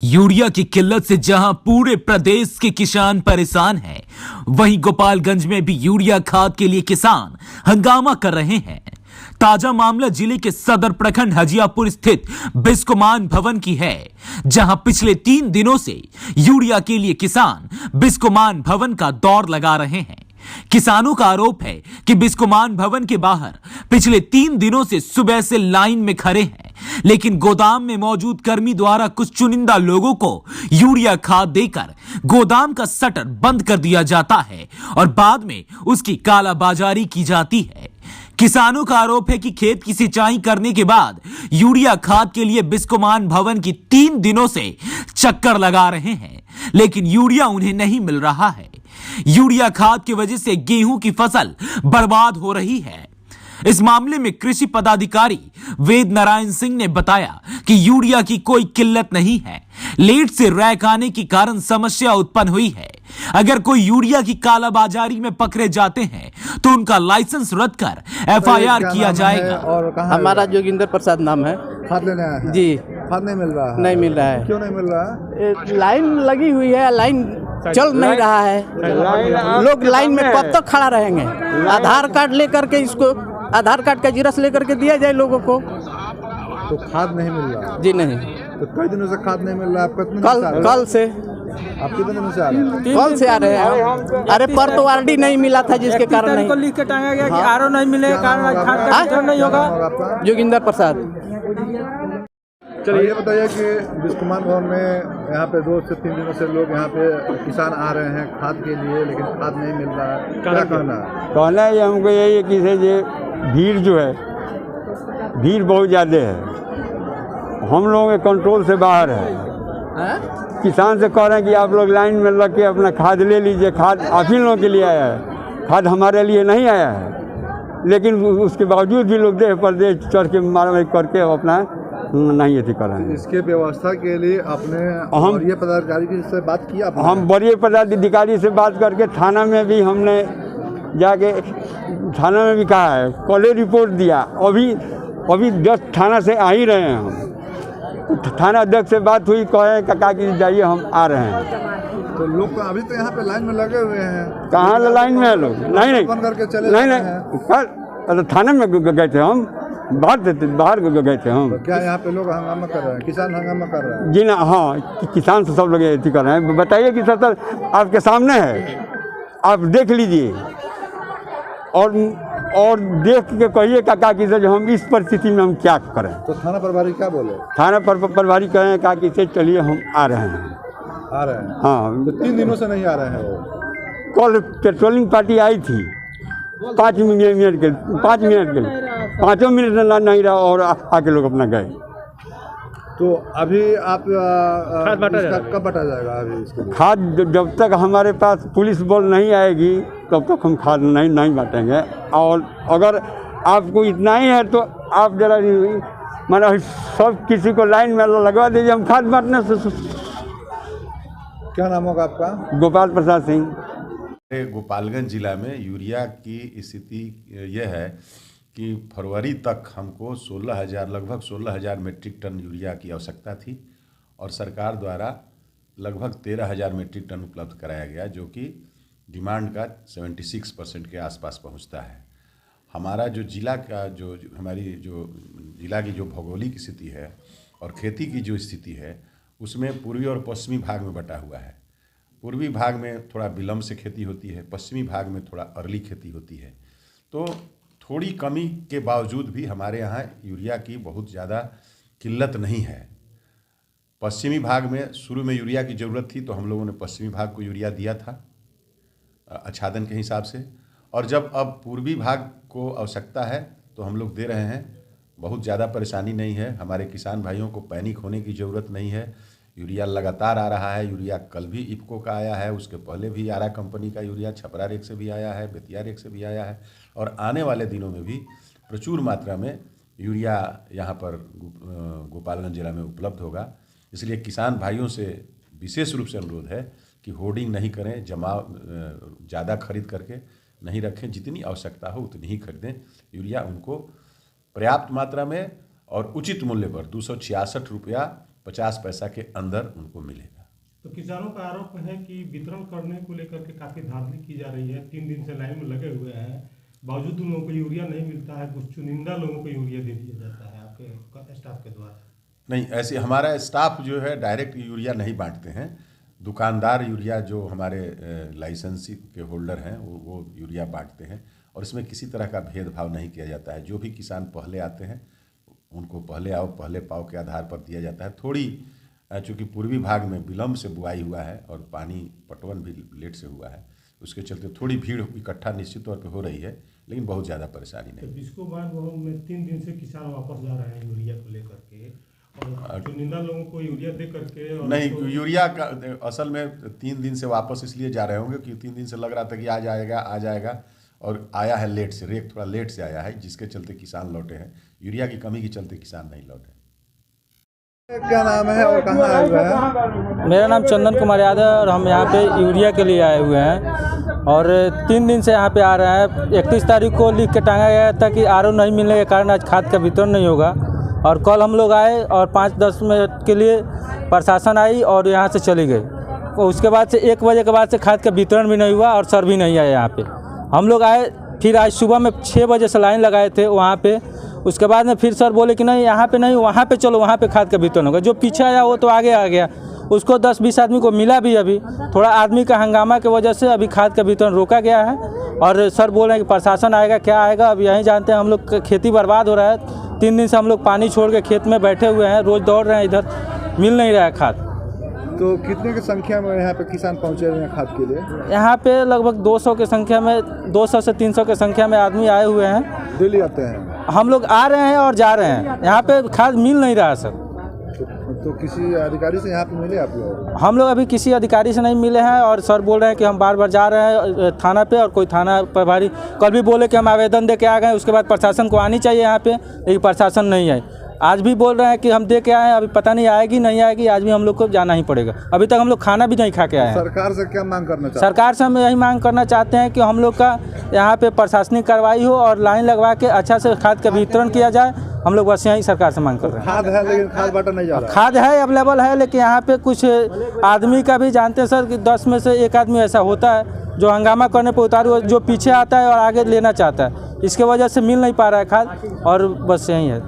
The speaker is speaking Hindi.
यूरिया की किल्लत से जहां पूरे प्रदेश के किसान परेशान हैं, वहीं गोपालगंज में भी यूरिया खाद के लिए किसान हंगामा कर रहे हैं। ताजा मामला जिले के सदर प्रखंड हजियापुर स्थित बिस्कोमान भवन की है, जहां पिछले 3 दिनों से यूरिया के लिए किसान बिस्कोमान भवन का दौर लगा रहे हैं। किसानों का आरोप है कि बिस्कोमान भवन के बाहर पिछले 3 दिनों से सुबह से लाइन में खड़े हैं, लेकिन गोदाम में मौजूद कर्मी द्वारा कुछ चुनिंदा लोगों को यूरिया खाद देकर गोदाम का शटर बंद कर दिया जाता है और बाद में उसकी कालाबाजारी की जाती है। किसानों का आरोप है कि खेत की सिंचाई करने के बाद यूरिया खाद के लिए बिस्कोमान भवन की 3 दिनों से चक्कर लगा रहे हैं, लेकिन यूरिया उन्हें नहीं मिल रहा है। यूरिया खाद की वजह से गेहूं की फसल बर्बाद हो रही है। इस मामले में कृषि पदाधिकारी वेद नारायण सिंह ने बताया कि यूरिया की कोई किल्लत नहीं है, लेट से रैक आने के कारण समस्या उत्पन्न हुई है। अगर कोई यूरिया की कालाबाजारी में पकड़े जाते हैं तो उनका लाइसेंस रद्द कर FIR किया जाएगा। और हमारा जोगिंदर प्रसाद नाम है। खाद लेने आए हैं? जी। खाद नहीं मिल रहा है? नहीं मिल रहा है। क्यों नहीं मिल रहा है? लाइन लगी हुई है, लाइन चल नहीं रहा है। लोग लाइन में कब तक खड़ा रहेंगे? आधार कार्ड लेकर के इसको आधार कार्ड का जीरस लेकर के दिया जाए लोगों को। तो खाद नहीं मिल रहा है? जी नहीं। तो कई दिनों से खाद नहीं मिल रहा है? आप कितने कल से। आप कितने दिनों से आ रहे हैं? कल से आ रहे हैं। अरे पर तो RD नहीं मिला था, जिसके कारण नहीं। लिख के टांगा गया कि RO नहीं मिलेगा, कारण खाद का वितरण नहीं होगा। जोगिंदर प्रसाद। चलिए ये बताइए कि बिस्कोमान भवन में यहाँ पे 2 से 3 दिनों से लोग यहाँ पे किसान आ रहे हैं खाद के लिए, लेकिन खाद नहीं मिल रहा है, क्या कहना है? कहना है हमको यही है कि ये भीड़ जो है, भीड़ बहुत ज़्यादा है, हम लोगों के कंट्रोल से बाहर है। किसान से कह रहे हैं कि आप लोग लाइन में लग के अपना खाद ले लीजिए, खाद आप ही लोगों के लिए आया है, खाद हमारे लिए नहीं आया है। लेकिन उसके बावजूद भी लोग देह पर देह चढ़ के मारामारी करके अपना नहीं अथी कर रहे हैं। इसके व्यवस्था के लिए आपने वरीय पदाधिकारी से बात किया? हम वरीय पदाधिकारी से बात करके थाना में भी हमने जाके थाना में भी कहा है, कल रिपोर्ट दिया। अभी जस्ट थाना से आ ही रहे हैं हम। थाना अध्यक्ष से बात हुई, कहे काका कि जाइए हम आ रहे हैं। तो लोग अभी तो यहाँ पे लाइन में लगे हुए हैं। कहाँ लाइन में है लोग? नहीं बंद करके चले नहीं, थाने में गए थे हम, बाहर गए थे हम। तो क्या यहाँ पे लोग हंगामा कर रहे हैं? किसान हंगामा कर रहे हैं? जी ना, हाँ, किसान से सब लोग अथी कर रहे हैं। बताइए कि सर आपके सामने है, आप देख लीजिए और देख के कहिए काका कि सर हम इस परिस्थिति में हम क्या करें। तो थाना प्रभारी क्या बोले? थाना प्रभारी कहें काका से चलिए हम आ रहे हैं। आ रहे हैं? हाँ। तो 3 दिनों से नहीं आ रहे हैं वो? कल पेट्रोलिंग पार्टी आई थी 5 मिनट के लिए, 5 मिनट नहीं रहा और आके लोग अपना गए। तो अभी आप कब बांटा जाएगा? अभी इसके लिए खाद जब तक हमारे पास पुलिस बल नहीं आएगी तब तक हम खाद नहीं बांटेंगे। और अगर आपको इतना ही है तो आप जरा माना सब किसी को लाइन में लगवा दीजिए, हम खाद बांटने से। क्या नाम होगा आपका? गोपाल प्रसाद सिंह। गोपालगंज जिला में यूरिया की स्थिति यह है कि फरवरी तक हमको लगभग 16,000 मीट्रिक टन यूरिया की आवश्यकता थी और सरकार द्वारा लगभग 13,000 मीट्रिक टन उपलब्ध कराया गया, जो कि डिमांड का 76% के आसपास पहुंचता है। हमारा जो जिला का हमारी जो जिला की जो भौगोलिक स्थिति है और खेती की जो स्थिति है, उसमें पूर्वी और पश्चिमी भाग में बटा हुआ है। पूर्वी भाग में थोड़ा विलम्ब से खेती होती है, पश्चिमी भाग में थोड़ा अर्ली खेती होती है। तो थोड़ी कमी के बावजूद भी हमारे यहाँ यूरिया की बहुत ज़्यादा किल्लत नहीं है। पश्चिमी भाग में शुरू में यूरिया की ज़रूरत थी तो हम लोगों ने पश्चिमी भाग को यूरिया दिया था आच्छादन के हिसाब से, और जब अब पूर्वी भाग को आवश्यकता है तो हम लोग दे रहे हैं। बहुत ज़्यादा परेशानी नहीं है, हमारे किसान भाइयों को पैनिक होने की ज़रूरत नहीं है। यूरिया लगातार आ रहा है। यूरिया कल भी इफ़को का आया है, उसके पहले भी आरा कंपनी का यूरिया छपरा रेक से भी आया है, बेतिया रेक से भी आया है, और आने वाले दिनों में भी प्रचुर मात्रा में यूरिया यहाँ पर गोपालगंज जिला में उपलब्ध होगा। इसलिए किसान भाइयों से विशेष रूप से अनुरोध है कि होर्डिंग नहीं करें, ज़्यादा खरीद करके नहीं रखें, जितनी आवश्यकता हो उतनी ही खरीदें। यूरिया उनको पर्याप्त मात्रा में और उचित मूल्य पर 266 रुपया 50 पैसा के अंदर उनको मिलेगा। तो किसानों का आरोप है कि वितरण करने को लेकर के काफ़ी धांधली की जा रही है। 3 दिन से लाइन में लगे हुए हैं, बावजूद उन लोगों को यूरिया नहीं मिलता है। कुछ चुनिंदा लोगों को यूरिया दे दिया जाता है आपके स्टाफ के द्वारा। नहीं, ऐसे हमारा स्टाफ जो है डायरेक्ट यूरिया नहीं बांटते हैं। दुकानदार यूरिया जो हमारे लाइसेंसी के होल्डर हैं वो यूरिया बांटते हैं, और इसमें किसी तरह का भेदभाव नहीं किया जाता है। जो भी किसान पहले आते हैं उनको पहले आओ पहले पाओ के आधार पर दिया जाता है। थोड़ी चूँकि पूर्वी भाग में विलम्ब से बुआई हुआ है और पानी पटवन भी लेट से हुआ है, उसके चलते थोड़ी भीड़ इकट्ठा निश्चित तौर पे हो रही है, लेकिन बहुत ज़्यादा परेशानी नहीं। तो बिस्कोमान भवन में 3 दिन से किसान वापस जा रहे हैं यूरिया को लेकर के, और चुनिंदा लोगों को यूरिया दे करके। और नहीं, यूरिया का असल में 3 दिन से वापस इसलिए जा रहे होंगे कि 3 दिन से लग रहा था कि आ जाएगा और आया है लेट से, रेक थोड़ा लेट से आया है, जिसके चलते किसान लौटे हैं। यूरिया की कमी के चलते किसान नहीं लौटे। क्या नाम है और कहाँ आए हुए हैं? मेरा नाम चंदन कुमार यादव है और हम यहाँ पे यूरिया के लिए आए हुए हैं और 3 दिन से यहाँ पे आ रहे हैं। 31 तारीख को लिख के टांगा गया था कि आरओ नहीं मिलने के कारण आज खाद का वितरण नहीं होगा, और कल हम लोग आए और 5-10 मिनट के लिए प्रशासन आई और यहाँ से चली गई। और उसके बाद से 1 बजे के बाद से खाद का वितरण भी नहीं हुआ और सर भी नहीं आया यहाँ पे। हम लोग आए, फिर आज सुबह में 6 बजे से लाइन लगाए थे वहाँ पे। उसके बाद में फिर सर बोले कि नहीं यहाँ पे नहीं, वहाँ पे चलो, वहाँ पे खाद का वितरण होगा। जो पीछे आया वो तो आगे आ गया, उसको 10-20 आदमी को मिला भी। अभी थोड़ा आदमी का हंगामा की वजह से अभी खाद का वितरण रोका गया है और सर बोल रहे हैं कि प्रशासन आएगा, क्या आएगा अब यहीं जानते हैं। हम लोग खेती बर्बाद हो रहा है। 3 दिन से हम लोग पानी छोड़ के खेत में बैठे हुए हैं, रोज़ दौड़ रहे हैं, इधर मिल नहीं रहा है खाद। तो कितने की संख्या में यहाँ पे किसान पहुँचे हुए हैं खाद के लिए? यहाँ पे लगभग 200 की संख्या में, 200 से 300 की संख्या में आदमी आए हुए हैं। डेली आते हैं? हम लोग आ रहे हैं और जा रहे हैं। यहाँ पे खाद मिल नहीं रहा सर। तो किसी अधिकारी से यहाँ पे मिले आप लोग? हम लोग अभी किसी अधिकारी से नहीं मिले हैं और सर बोल रहे हैं कि हम बार जा रहे हैं थाना पे, और कोई थाना प्रभारी कल भी बोले कि हम आवेदन दे के आ गए, उसके बाद प्रशासन को आनी चाहिए यहाँ पे, लेकिन प्रशासन नहीं आई। आज भी बोल रहे हैं कि हम दे के आए हैं, अभी पता नहीं आएगी नहीं आएगी, आज भी हम लोग को जाना ही पड़ेगा। अभी तक हम लोग खाना भी नहीं खा के आए हैं। सरकार से क्या मांग करना चाहते हैं? सरकार से हम यही मांग करना चाहते हैं कि हम लोग का यहाँ पे प्रशासनिक कार्रवाई हो और लाइन लगवा के अच्छा से खाद का वितरण किया जाए। हम लोग बस यही सरकार से मांग कर रहे हैं। खाद है लेकिन खाद बांटा नहीं जा रहा। खाद है, अवेलेबल है, लेकिन यहाँ पे कुछ आदमी का भी जानते हैं सर कि 10 में से 1 आदमी ऐसा होता है जो हंगामा करने पर उतारू, जो पीछे आता है और आगे लेना चाहता है, इसके वजह से मिल नहीं पा रहा है खाद, और बस यही है।